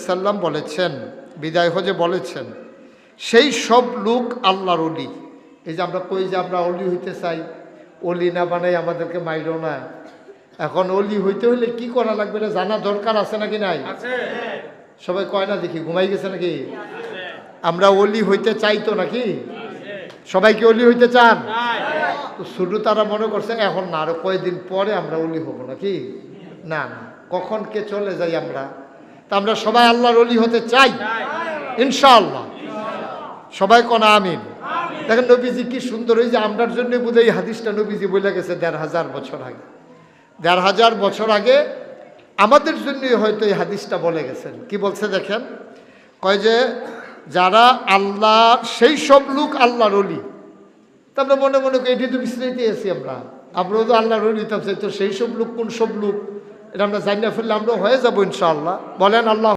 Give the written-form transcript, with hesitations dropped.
সাল্লাম বলেছেন, বিদায় হজে বলেছেন, সেই সব লোক আল্লাহর অলি। এই যে আমরা কই যে আমরা অলি হইতে চাই, অলি না বানাই আমাদেরকে মাইরো না। এখন অলি হইতে হইলে কি করা লাগবে এটা জানা দরকার আছে নাকি নাই? সবাই কয় না, দেখি ঘুমাই গেছে নাকি? আমরা অলি হইতে চাই তো নাকি? সবাই কি অলি হইতে চান? তো শুধু তারা মনে করছে এখন না, আরো কয়েকদিন পরে আমরা অলি হব নাকি? না না, কখন কে চলে যাই আমরা। তা আমরা সবাই আল্লাহর অলি হতে চাই ইনশাআল্লাহ। সবাই কোন আমিন। দেখেন নবীজি কি সুন্দর, এই যে আমরার জন্য বোধ এই হাদিসটা নবীজি বলে গেছে ১৫০০ বছর আগে। ১৫০০ বছর আগে আমাদের জন্যই হয়তো এই হাদিসটা বলে গেছেন। কি বলছে দেখেন, কয় যে যারা আল্লাহ, সেই সব লোক আল্লাহর অলি। তা আমরা মনে মনে করি এটি তো বিস্তারিত আছি, আমরাও তো আল্লাহর অলি। তো সেই সব লোক কোন সব লোক এটা আমরা জানিয়ে ফেললে আমরা হয়ে যাবো ইনশাআল্লাহ। বলেন আল্লাহ।